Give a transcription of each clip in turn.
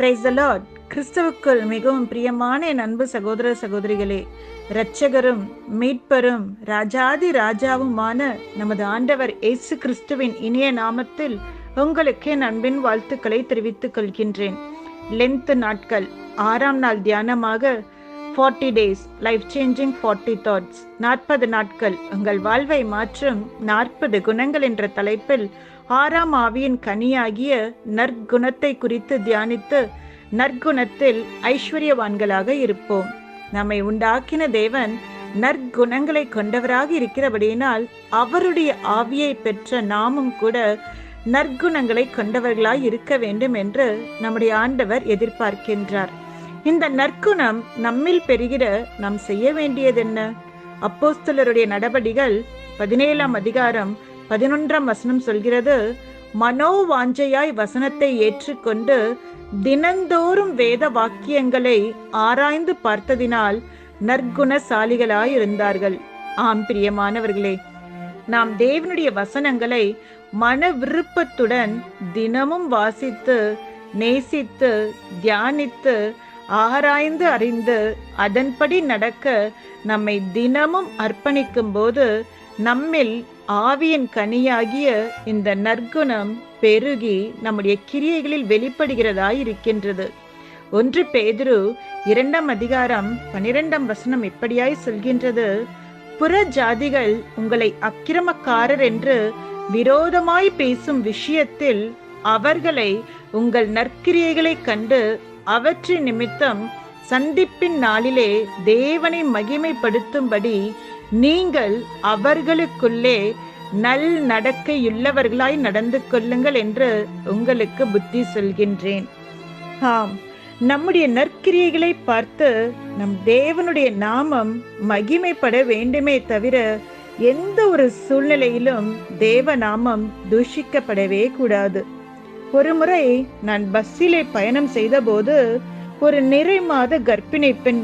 Praise the Lord. கிறிஸ்துவுக்குள் மிகவும் பிரியமான என் அன்பு சகோதர சகோதரிகளே, இரட்சகரும் மீட்பரும் ராஜாதி ராஜாவுமான நமது ஆண்டவர் இயேசு கிறிஸ்துவின் இனிய நாமத்தில் உங்களுக்கு என் அன்பின் வாழ்த்துக்களை தெரிவித்துக் கொள்கின்றேன். லென்த் நாட்கள் 6ஆம் நாள் தியானமாக 40 days லைஃப் சேஞ்சிங் 40 thoughts, 40 நாட்கள் உங்கள் வாழ்வை மாற்றும் 40 குணங்கள் என்ற தலைப்பில் 6ஆம் ஆவியின் கனியாகிய நற்குணத்தை குறித்து தியானித்து நற்குணத்தில் ஐஸ்வர்யவான்களாக இருப்போம். நம்மை உண்டாக்கின தேவன் நற்குணங்களை கொண்டவராக இருக்கிறபடியினால் அவருடைய ஆவியை பெற்ற நாமும் கூட நற்குணங்களை கொண்டவர்களாய் இருக்க வேண்டும் என்று நம்முடைய ஆண்டவர் எதிர்பார்க்கின்றார். இந்த நற்குணம் நம்மில் பெருகிட நாம் செய்ய வேண்டியது என்ன? அப்போஸ்தலருடைய நடபடிகள் 17ஆம் அதிகாரம் 11ஆம் வசனம் சொல்கிறது, மனோவாஞ்சையாய் வசனத்தை ஏற்றுக்கொண்டு தினந்தோறும் வேத வாக்கியங்களை ஆராய்ந்து பார்த்ததினால் நற்குணசாலிகளாய் இருந்தார்கள். ஆம் பிரியமானவர்களே, நாம் தேவனுடைய வசனங்களை மன விருப்பத்துடன் தினமும் வாசித்து நேசித்து தியானித்து ஆராய்ந்து அறிந்து அதன்படி நடக்க நம்மை தினமும் அர்ப்பணிக்கும் போது நம்மில் ஆவியின் கனியாகிய இந்த நற்குணம் பெருகி நம்முடைய கிரியைகளில் வெளிப்படுகிறதாய் இருக்கின்றது. 1 பேதுரு 2ஆம் அதிகாரம் 12ஆம் வசனம் இப்படியாய் சொல்கின்றது, புற ஜாதிகள் உங்களை அக்கிரமக்காரர் என்று விரோதமாய் பேசும் விஷயத்தில் அவர்களை உங்கள் நற்கிரியைகளை கண்டு அவற்றின் நிமித்தம் சந்திப்பின் நாளிலே தேவனை மகிமைப்படுத்தும்படி நீங்கள் அவர்களுக்குள்ளே நல் நடக்கையுள்ளவர்களாய் நடந்து கொள்ளுங்கள் என்று உங்களுக்கு புத்தி சொல்கின்றேன். ஆம், நம்முடைய நற்கிரியைகளை பார்த்து நம் தேவனுடைய நாமம் மகிமைப்பட வேண்டுமே தவிர எந்த ஒரு சூழ்நிலையிலும் தேவ நாமம் தூஷிக்கப்படவே கூடாது. ஒரு முறை நான் பஸ்ஸிலே பயணம் செய்த போது ஒரு நிறை மாத கர்ப்பிணி பெண்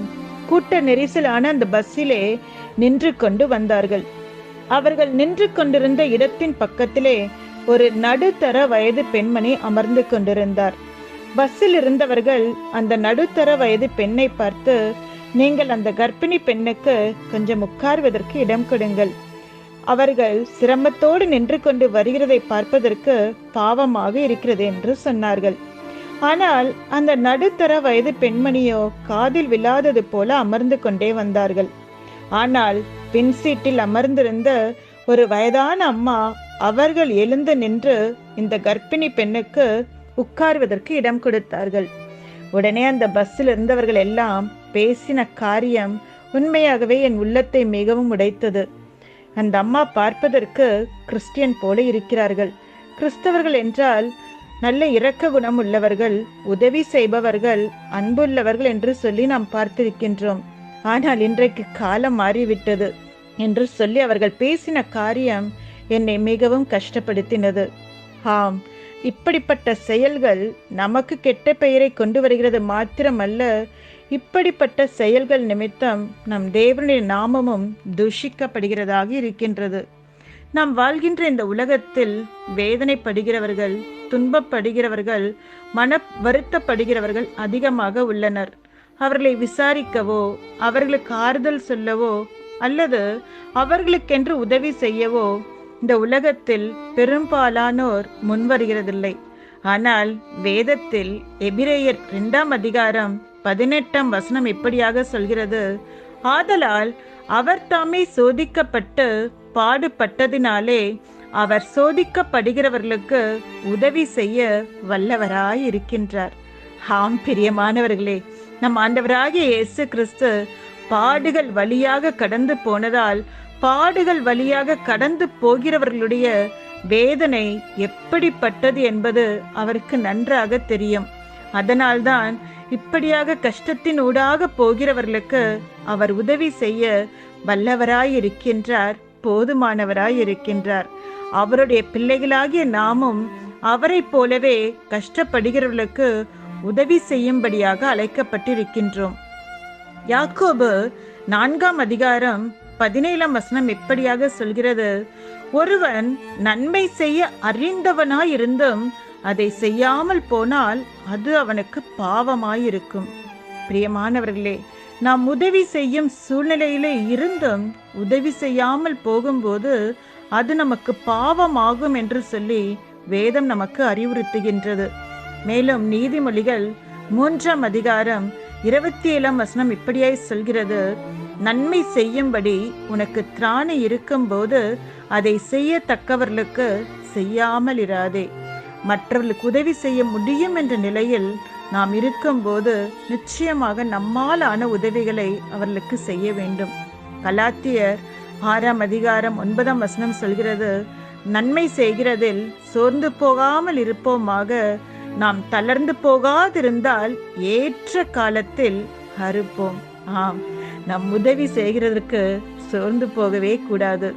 கூட்ட நெரிசலான அந்த பஸ்ஸிலே நின்று கொண்டு வந்தார்கள். அவர்கள் நின்று கொண்டிருந்த இடத்தின் பக்கத்திலே ஒரு நடுத்தர வயது பெண்மணி அமர்ந்து கொண்டிருந்தார். பஸ்ஸில் இருந்தவர்கள் அந்த நடுத்தர வயது பெண்ணை பார்த்து, நீங்கள் அந்த கர்ப்பிணி பெண்ணுக்கு கொஞ்சம் உட்கார்வதற்கு இடம் கொடுங்கள், அவர்கள் சிரமத்தோடு நின்று கொண்டு வருகிறதை பார்ப்பதற்கு பாவமாக இருக்கிறது என்று சொன்னார்கள். ஆனால் அந்த நடுத்தர வயது பெண்மணியோ காதில் விழாதது போல அமர்ந்து கொண்டே வந்தார்கள். ஆனால் பின் சீட்டில் அமர்ந்திருந்த ஒரு வயதான அம்மா அவர்கள் எழுந்து நின்று இந்த கர்ப்பிணி பெண்ணுக்கு உட்கார்வதற்கு இடம் கொடுத்தார்கள். உடனே அந்த பஸ்ஸில் இருந்தவர்கள் எல்லாம் பேசின காரியம் உண்மையாகவே என் உள்ளத்தை மிகவும் உடைத்தது. அந்த அம்மா பார்ப்பதற்கு கிறிஸ்டியன் போல இருக்கிறார்கள். கிறிஸ்தவர்கள் என்றால் நல்ல இரக்க குணம் உள்ளவர்கள், உதவி செய்பவர்கள், அன்புள்ளவர்கள் என்று சொல்லி நாம் பார்த்திருக்கின்றோம். ஆனால் இன்றைக்கு காலம் மாறிவிட்டது என்று சொல்லி அவர்கள் பேசின காரியம் என்னை மிகவும் கஷ்டப்படுத்தினது. ஆம், இப்படிப்பட்ட செயல்கள் நமக்கு கெட்ட பெயரை கொண்டு வருகிறது மாத்திரமல்ல, இப்படிப்பட்ட செயல்கள் நிமித்தம் நம் தேவனுடைய நாமமும் தூஷிக்கப்படுகிறதாக இருக்கின்றது. நாம் வாழ்கின்ற இந்த உலகத்தில் வேதனைப்படுகிறவர்கள், துன்பப்படுகிறவர்கள், மன வருத்தப்படுகிறவர்கள் அதிகமாக உள்ளனர். அவர்களை விசாரிக்கவோ அவர்களுக்கு ஆறுதல் சொல்லவோ அல்லது அவர்களுக்கென்று உதவி செய்யவோ இந்த உலகத்தில் பெரும்பாலானோர் முன்வருகிறதில்லை. ஆனால் வேதத்தில் எபிரேயர் 2ஆம் அதிகாரம் 18ஆம் வசனம் இப்படியாக சொல்கிறது, ஆதலால் அவர் தாமே சோதிக்கப்பட்டு பாடுபட்டதினாலே அவர் சோதிக்கப்படுகிறவர்களுக்கு உதவி செய்ய வல்லவராய் இருக்கின்றார். ஆம் பிரியமானவர்களே, நம் ஆண்டவராகிய இயேசு கிறிஸ்து பாடுகள் வழியாக கடந்து போனதால் பாடுகள் வழியாக கடந்து போகிறவர்களுடைய வேதனை எப்படிப்பட்டது என்பது அவருக்கு நன்றாக தெரியும். அதனால்தான் இப்படியாக கஷ்டத்தின் ஊடாக போகிறவர்களுக்கு அவர் உதவி செய்ய வல்லவராய் இருக்கின்றார், போதுமானவராய் இருக்கின்றார். அவருடைய பிள்ளைகளாகிய நாமும் அவரை போலவே கஷ்டப்படுகிறவர்களுக்கு உதவி செய்யும்படியாக அழைக்கப்பட்டிருக்கின்றோம். யாக்கோபு 4ஆம் அதிகாரம் 17ஆம் வசனம் இப்படியாக சொல்கிறது, ஒருவன் நன்மை செய்ய அறிந்தவனாயிருந்தும் அதை செய்யாமல் போனால் அது அவனுக்கு பாவமாயிருக்கும். பிரியமானவர்களே, நாம் உதவி செய்யும் சூழ்நிலையிலே இருந்தும் உதவி செய்யாமல் போகும்போது அது நமக்கு பாவமாகும் என்று சொல்லி வேதம் நமக்கு அறிவுறுத்துகின்றது. மேலும் நீதிமொழிகள் 3ஆம் அதிகாரம் 27ஆம் வசனம் இப்படியாய் சொல்கிறது, நன்மை செய்யும்படி உனக்கு திராணி இருக்கும்போது அதை செய்யத்தக்கவர்களுக்கு செய்யாமல் இராதே. மற்றவர்களுக்கு உதவி செய்ய முடியும் என்ற நிலையில் நாம் இருக்கும்போது நிச்சயமாக நம்மால் ஆன உதவிகளை அவர்களுக்கு செய்ய வேண்டும். கலாத்தியர் 6ஆம் அதிகாரம் 9ஆம் வசனம் சொல்கிறது, நன்மை செய்கிறதில் சோர்ந்து போகாமல் இருப்போமாக, நாம் தளர்ந்து போகாதிருந்தால் ஏற்ற காலத்தில் அறுப்போம். ஆம், நாம் உதவி செய்கிறதற்கு சோர்ந்து போகவே கூடாது.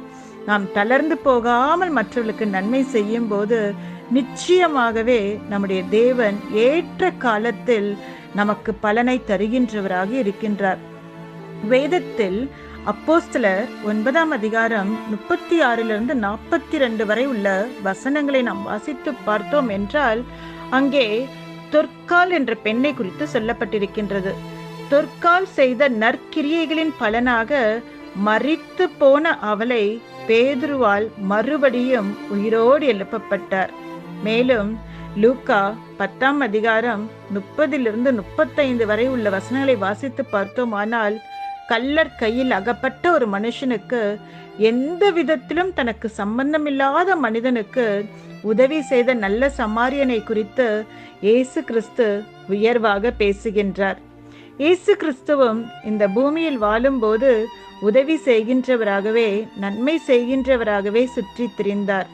நாம் தளர்ந்து போகாமல் மற்றவர்களுக்கு நன்மை செய்யும் போது நிச்சயமாகவே நம்முடைய தேவன் ஏற்ற காலத்தில் நமக்கு பலனை தருகின்றவராக இருக்கின்றார். வேதத்தில் அப்போஸ்தலர் 9ஆம் அதிகாரம் 36 42 வரை உள்ள வசனங்களை நாம் வாசித்து பார்த்தோம் என்றால் அங்கே தொற்கால் என்ற பெண்ணை குறித்து சொல்லப்பட்டிருக்கின்றது. தொற்கால் செய்த நற்கிரியைகளின் பலனாக மரித்து போன அவளை பேதுருவால் மறுபடியும் உயிரோடு எழுப்பப்பட்டார். மேலும் லூக்கா 10ஆம் அதிகாரம் 30 35 வரை உள்ள வசனங்களை வாசித்து பார்த்தோமானால், கள்ளர் கையில் அகப்பட்ட ஒரு மனுஷனுக்கு, எந்த விதத்திலும் தனக்கு சம்பந்தமில்லாத மனிதனுக்கு உதவி செய்த நல்ல சமாரியனை குறித்து இயேசு கிறிஸ்து உயர்வாக பேசுகின்றார். இயேசு கிறிஸ்துவும் இந்த பூமியில் வாழும்போது உதவி செய்கின்றவராகவே, நன்மை செய்கின்றவராகவே சுற்றி திரிந்தார்.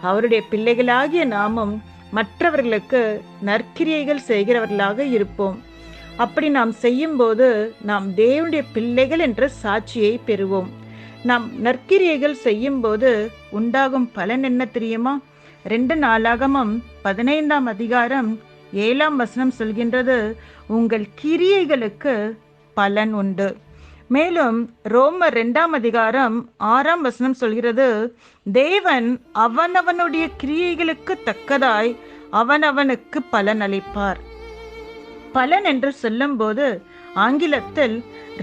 அவருடைய பிள்ளைகளாகிய நாமும் மற்றவர்களுக்கு நற்கிரியைகள் செய்கிறவர்களாக இருப்போம். அப்படி நாம் செய்யும்போது நாம் தேவனுடைய பிள்ளைகள் என்ற சாட்சியை பெறுவோம். நாம் நற்கிரியைகள் செய்யும் போது உண்டாகும் பலன் என்ன தெரியுமா? 2 நாளாகமம் 15ஆம் அதிகாரம் 7ஆம் வசனம் சொல்கின்றது, உங்கள் கிரியைகளுக்கு பலன் உண்டு. மேலும் ரோமர் 2ஆம் அதிகாரம் 6ஆம் வசனம் சொல்கிறது, தேவன் அவனவனுடைய கிரியைகளுக்கு தக்கதாய் அவனவனுக்கு பலன் அளிப்பார். பலன் என்று சொல்லும் போது ஆங்கிலத்தில்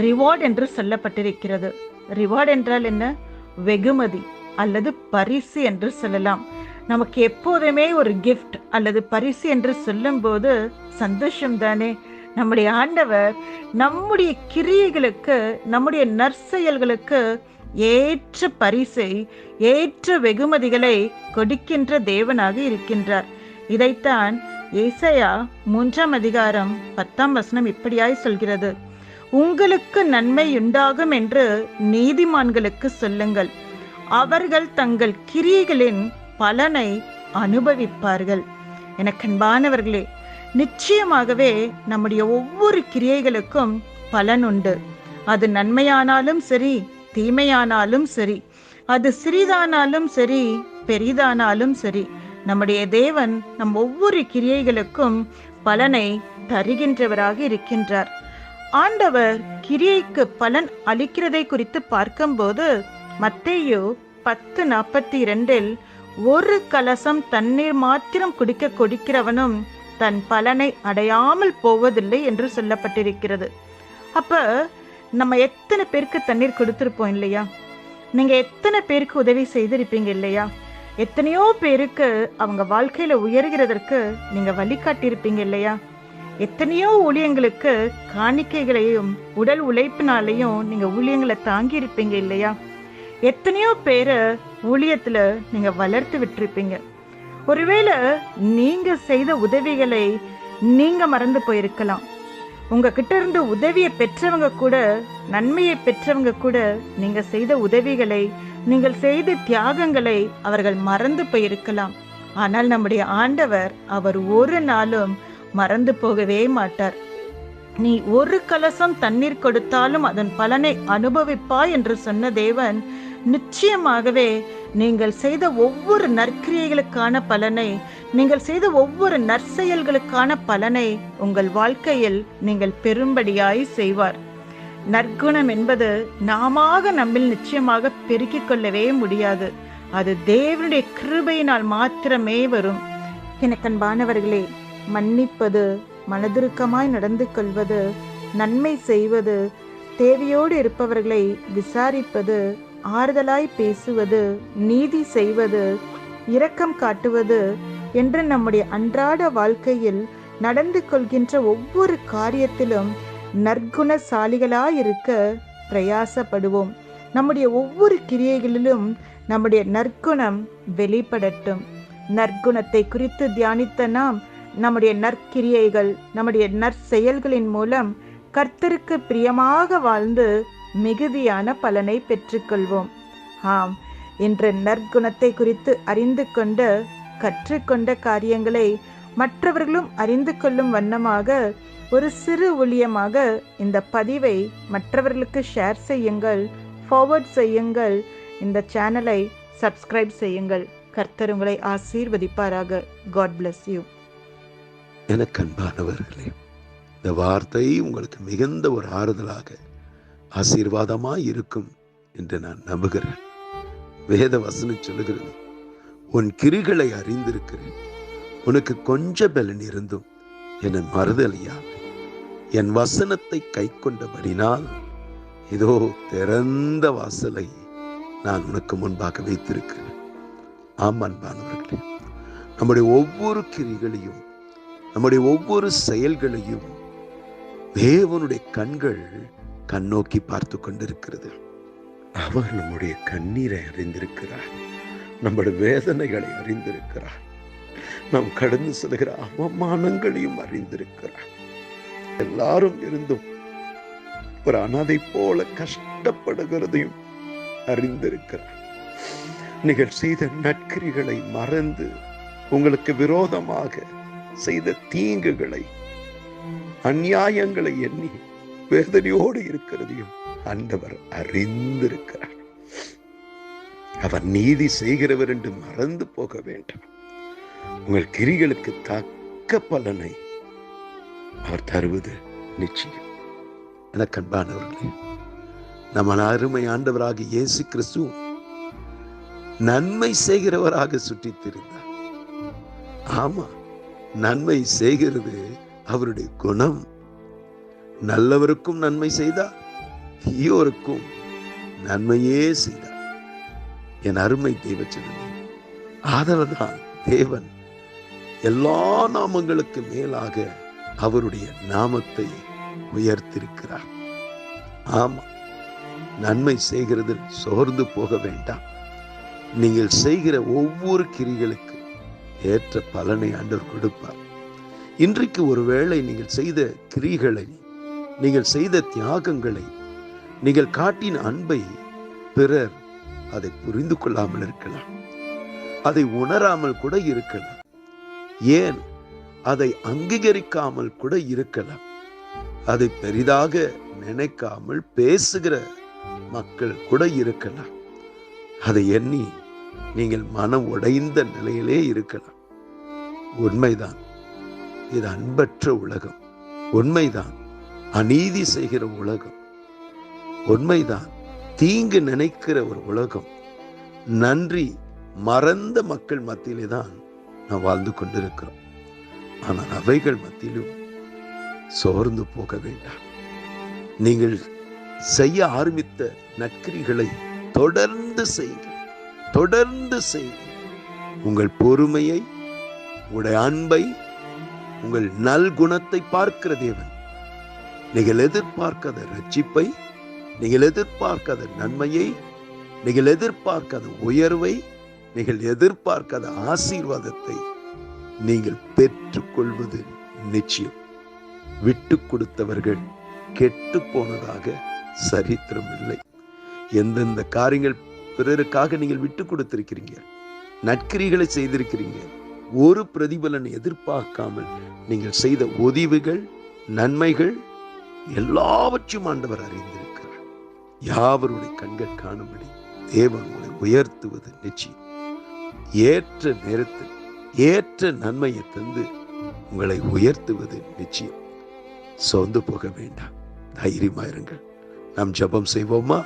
ரிவார்ட் என்று சொல்லப்பட்டிருக்கிறது. ரிவார்ட் என்றால் என்ன? வெகுமதி அல்லது பரிசு என்று சொல்லலாம். நமக்கு எப்போதுமே ஒரு கிஃப்ட் அல்லது பரிசு என்று சொல்லும் போது சந்தோஷம் தானே? நம்முடைய ஆண்டவர் நம்முடைய கிரியைகளுக்கு, நம்முடைய நற்செயல்களுக்கு ஏற்ற பரிசை, ஏற்ற வெகுமதிகளை கொடுக்கின்ற தேவனாக இருக்கின்றார். இதைத்தான் ஏசாயா 3ஆம் அதிகாரம் 10ஆம் வசனம் இப்படியாய் சொல்கிறது, உங்களுக்கு நன்மை உண்டாகும் என்று நீதிமான்களுக்கு சொல்லுங்கள், அவர்கள் தங்கள் கிரியைகளின் பலனை அனுபவிப்பார்கள். எனக்கன்பானவர்களே, நிச்சயமாகவே நம்முடைய ஒவ்வொரு கிரியைகளுக்கும் பலன் உண்டு. அது நன்மையானாலும் சரி, தீமையானாலும் சரி, அது சிறிதானாலும் சரி, பெரிதானாலும் சரி, நம்முடைய தேவன் நம் ஒவ்வொரு கிரியைகளுக்கும் பலனை தருகின்றவராக இருக்கின்றார். ஆண்டவர் கிரியைக்கு பலன் அளிக்கிறதை குறித்து பார்க்கும்போது மத்தேயு 10:42 ஒரு கலசம் தண்ணீர் மாத்திரம் குடிக்க கொடுக்கிறவனும் தன் பலனை அடையாமல் போவதில்லை என்று சொல்லப்பட்டிருக்கிறது. அப்ப நம்ம எத்தனை பேருக்கு தண்ணீர் கொடுத்திருப்போம் இல்லையா? நீங்க எத்தனை பேருக்கு உதவி செய்திருப்பீங்க இல்லையா? எத்தனையோ பேருக்கு அவங்க வாழ்க்கையில உயர்கிறதற்கு நீங்க வழிகாட்டியிருப்பீங்க இல்லையா? எத்தனையோ ஊழியங்களுக்கு காணிக்கைகளையும் உடல் உழைப்பினாலையும் நீங்க ஊழியங்களை தாங்கி இருப்பீங்க இல்லையா? எத்தனையோ பேரை ஊழியத்துல நீங்க வளர்த்து விட்டுருப்பீங்க. ஒருவேளை நீங்க செய்த உதவிகளை நீங்க மறந்து போயிருக்கலாம். உங்ககிட்ட இருந்து உதவியை பெற்றவங்க கூட, நன்மையை பெற்றவங்க கூட நீங்க செய்த உதவிகளை, நீங்கள் செய்த தியாகங்களை அவர்கள் மறந்து போயிருக்கலாம். ஆனால் நம்முடைய ஆண்டவர், அவர் ஒரு நாளும் மறந்து போகவே மாட்டார். நீ ஒரு கலசம் தண்ணீர் கொடுத்தாலும் அதன் பலனை அனுபவிப்பாய் என்று சொன்ன தேவன் நிச்சயமாகவே நீங்கள் செய்த ஒவ்வொரு நற்கிரியைகளுக்கான பலனை, நீங்கள் செய்த ஒவ்வொரு நற்செயல்களுக்கான பலனை உங்கள் வாழ்க்கையில் நீங்கள் பெரும்படியாய் செய்வார். நற்குணம் என்பது நாமாக நம்மில் நிச்சயமாக பெருக்கிக் கொள்ளவே முடியாது. அது தேவனுடைய கிருபையினால் மாத்திரமே வரும். எனக்கன்பானவர்களே, மன்னிப்பது, மனதுருக்கமாய் நடந்து கொள்வது, நன்மை செய்வது, தேவையோடு இருப்பவர்களை விசாரிப்பது, ஆறுதலாய் பேசுவது, நீதி செய்வது, இரக்கம் காட்டுவது என்று நம்முடைய அன்றாட வாழ்க்கையில் நடந்து கொள்கின்ற ஒவ்வொரு காரியத்திலும் நற்குணசாலிகளாயிருக்க பிரயாசப்படுவோம். நம்முடைய ஒவ்வொரு கிரியைகளிலும் நம்முடைய நற்குணம் வெளிப்படட்டும். நற்குணத்தை குறித்து தியானித்த நாம் நம்முடைய நற்கிரியைகள், நம்முடைய நற்செயல்களின் மூலம் கர்த்தருக்கு பிரியமாக வாழ்ந்து மிகுதியான பலனை பெற்றுக்கொள்வோம். ஆம், இன்று நற்குணத்தை குறித்து அறிந்து கொண்ட கற்றுக்கொண்ட காரியங்களை மற்றவர்களும் அறிந்து கொள்ளும் வண்ணமாக ஒரு சிறு ஊழியமாக இந்த பதிவை மற்றவர்களுக்கு ஷேர் செய்யுங்கள், ஃபார்வர்ட் செய்யுங்கள். இந்த சேனலை சப்ஸ்கிரைப் செய்யுங்கள். கர்த்தர் உங்களை ஆசீர்வதிப்பாராக. God bless you. எனக்கு அன்பானவர்களே, இந்த வார்த்தை உங்களுக்கு மிகுந்த ஒரு ஆறுதலாக ஆசீர்வாதமாய் இருக்கும் என்று நான் நம்புகிறேன். வேத வசனம் சொல்லுகிறது, உன் கிரிகளை அறிந்திருக்கிறேன், உனக்கு கொஞ்ச பலன் இருந்தும் என்னை மறுதலியா, என் வசனத்தை கை கொண்டபடினால் இதோ திறந்த வாசலை நான் உனக்கு முன்பாக வைத்திருக்கிறேன். ஆம் அன்பானவர்களே, நம்முடைய ஒவ்வொரு கிரிகளையும், நம்முடைய ஒவ்வொரு செயல்களையும் தேவனுடைய கண்கள் கண்ணோக்கி பார்த்து கொண்டிருக்கிறது. அவர் நம்முடைய கண்ணீரை அறிந்திருக்கிறார், நம்முடைய வேதனைகளை அறிந்திருக்கிறார், நாம் கடந்து செல்கிற அவமானங்களையும் அறிந்திருக்கிறார். எல்லாரும் இருந்தும் ஒரு அனாதை போல கஷ்டப்படுகிறதையும் அறிந்திருக்கிறார். நீங்கள் செய்த நற்கிரிகளை மறந்து உங்களுக்கு விரோதமாக செய்த தீங்குகளை, அநியாயங்களை எண்ணி வேதனையோடு இருக்கிறதையும் ஆண்டவர் அறிந்திருக்கிறார். அவர் நீதி செய்கிறவர் என்று மறந்து போக வேண்டாம். உங்கள் கிரிகளுக்கு தக்க பலனை அவர் தருவது நிச்சயம். எனக்கு அன்பானவர்களே, நம்ம அருமை ஆண்டவராக இயேசு கிறிஸ்து நன்மை செய்கிறவராக சுற்றித் திரிந்தார். ஆமா, நன்மை செய்கிறது அவருடைய குணம். நல்லவருக்கும் நன்மை செய்தார், தீயோருக்கும் நன்மையே செய்தார். என் அருமை தேவச்சனமே, ஆதலால்தான் தேவன் எல்லா நாமங்களுக்கு மேலாக அவருடைய நாமத்தை உயர்த்திருக்கிறார். ஆமா, நன்மை செய்கிறதில் சோர்ந்து போக வேண்டாம். நீங்கள் செய்கிற ஒவ்வொரு கிரிகளுக்கு ஏற்ற பலனை ஆண்டவர் கொடுப்பார். இன்றைக்கு ஒருவேளை நீங்கள் செய்த கிரிகளை, நீங்கள் செய்த தியாகங்களை, நீங்கள் காட்டின அன்பை பிறர் அதை புரிந்து கொள்ளாமல் இருக்கலாம், அதை உணராமல் கூட இருக்கலாம், ஏன் அதை அங்கீகரிக்காமல் கூட இருக்கலாம். அதை பெரிதாக நினைக்காமல் பேசுகிற மக்கள் கூட இருக்கலாம். அதை எண்ணி நீங்கள் மனம் உடைந்த நிலையிலே இருக்கலாம். உண்மைதான், இது அன்பற்ற உலகம். உண்மைதான், அநீதி செய்கிற உலகம். உண்மைதான், தீங்கு நினைக்கிற ஒரு உலகம். நன்றி மறந்த மக்கள் மத்தியிலே தான் நாம் வாழ்ந்து கொண்டிருக்கிறோம். ஆனால் அவைகள் மத்தியிலும் சோர்ந்து போக வேண்டாம். நீங்கள் செய்ய ஆரம்பித்த நற்கிரிகளை தொடர்ந்து செய்யுங்கள், தொடர்ந்து செய்யுங்கள். உங்கள் பொறுமையை, உங்களுடைய அன்பை, உங்கள் நல்குணத்தை பார்க்கிற தேவன் நீங்கள் எதிர்பார்க்காத ரட்சிப்பை, நீங்கள் எதிர்பார்க்காத நன்மையை, நீங்கள் எதிர்பார்க்காத உயர்வை, நீங்கள் எதிர்பார்க்காத ஆசீர்வாதத்தை நீங்கள் பெற்றுக்கொள்வது நிச்சயம். விட்டு கொடுத்தவர்கள் கெட்டு போனதாக சரித்திரம் இல்லை. எந்தெந்த காரியங்கள் பிறருக்காக நீங்கள் விட்டு கொடுத்திருக்கிறீங்க, நற்கிரிகளை செய்திருக்கிறீங்க, ஒரு பிரதிபலனை எதிர்பார்க்காமல் நீங்கள் செய்த உதவிகள், நன்மைகள் எல்லாவற்றையும் ஆண்டவர் அறிந்திருக்கிறார். யாவருடைய கண்கள் காணும்படி தேவன் உங்களை உயர்த்துவது நிச்சயம். ஏற்ற நேரத்தில் ஏற்ற நன்மையை தந்து உங்களை உயர்த்துவது நிச்சயம். சோர்ந்து போக வேண்டாம், தைரியமாயிருங்கள். நாம் ஜெபம் செய்வோமா?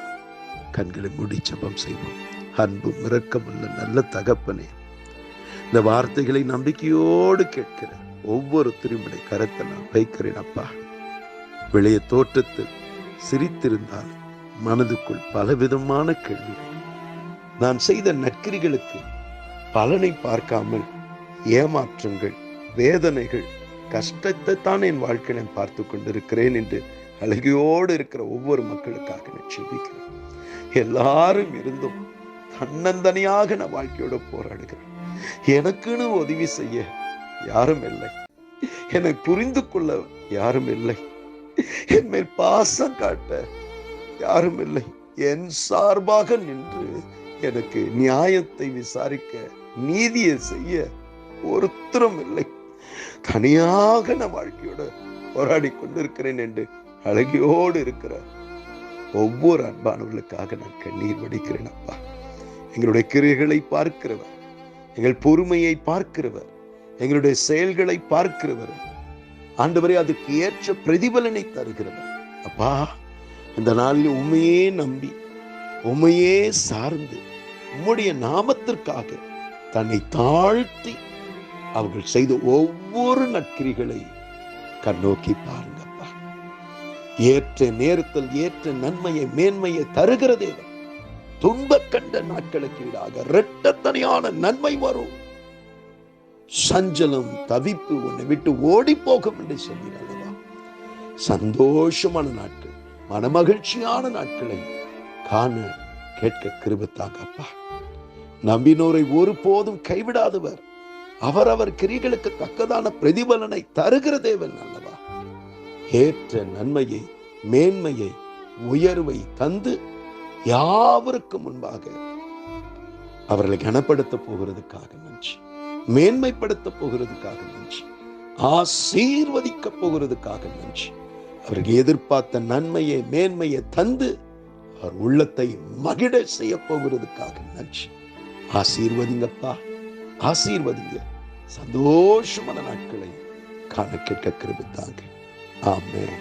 கண்களை மூடி ஜெபம் செய்வோம். அன்பும் இரக்கமுள்ள நல்ல தகப்பனே, இந்த வார்த்தைகளை நம்பிக்கையோடு கேட்கிற ஒவ்வொரு திரும்புடைய கரத்தை நான் வைக்கிறேன் அப்பா. வெளிய தோற்றத்தில் சிரித்திருந்தால் மனதுக்குள் பலவிதமான கேள்விகள். நான் செய்த நற்கிரிகளுக்கு பலனை பார்க்காமல் ஏமாற்றங்கள், வேதனைகள், கஷ்டத்தை தான் என் வாழ்க்கையை பார்த்து கொண்டிருக்கிறேன் என்று அழகையோடு இருக்கிற ஒவ்வொரு மக்களுக்காக நான் ஜெபிக்கிறேன். எல்லாரும் இருந்தும் தன்னந்தனியாக நான் வாழ்க்கையோட போராடுகிறேன். எனக்குன்னு உதவி செய்ய யாரும் இல்லை, என்னை புரிந்து கொள்ள யாரும் இல்லை, என் மேல் பாசம் காட்ட யாரும் இல்லை, என் சார்பாக நின்று எனக்கு நியாயத்தை விசாரிக்க நீதியை செய்ய ஒருத்தரும் இல்லை. தனியாக நான் வாழ்க்கையோட போராடி கொண்டிருக்கிறேன் என்று அழகியோடு இருக்கிற ஒவ்வொரு அன்பானவர்களுக்காக நான் கண்ணீர் வடிக்கிறேன் அப்பா. எங்களுடைய கிரியைகளை பார்க்கிறவர், எங்கள் பொறுமையை பார்க்கிறவர், எங்களுடைய செயல்களை பார்க்கிறவர், ஆண்டவரே அதுக்கு ஏற்ற பிரதிபலனை தருகிறவர் அப்பா. இந்த நாளில் உண்மையே நம்பி உண்மையே சார்ந்து உம்முடைய நாமத்திற்காக தன்னை தாழ்த்தி அவர்கள் செய்த ஒவ்வொரு நற்கிரிகளை கண்ணோக்கி பாருங்கப்பா. ஏற்ற நேரத்தில் ஏற்ற நன்மையை மேன்மையை தருகிற தேவன். துன்ப கண்ட நாட்களுக்கு ஈடாக இரட்டத்தனையான நன்மை வரும். சஞ்சலம் தவிப்பு உன்னை விட்டு ஓடி போகும் என்று சொல்கிறல்லவா. சந்தோஷமான நாட்கள், மனமகிழ்ச்சியான நாட்களை காண கேட்க கிருபைத்தாங்கப்பா. நம்பினோரை ஒருபோதும் கைவிடாதவர், அவரவர் கிரிகளுக்கு தக்கதான பிரதிபலனை தருகிற தேவன் அல்லவா. ஏற்ற நன்மையை மேன்மையை உயர்வை தந்து யாவருக்கும் முன்பாக அவர்களை கனப்படுத்த போகிறதுக்காக நன்றி, மேன்மைப்படுத்த போகிறதுக்காக நன்றி, ஆசீர்வதிக்க போகிறதுக்காக நன்றி. அவர்கள் எதிர்பார்த்த நன்மையை மேன்மையை தந்து அவர் உள்ளத்தை மகிழ செய்ய போகிறதுக்காக நன்றி. ஆசீர்வதிங்கப்பா, ஆசீர்வதிங்க. சந்தோஷமான நாட்களை காண கேட்க கிருபை தாங்க. ஆமென்.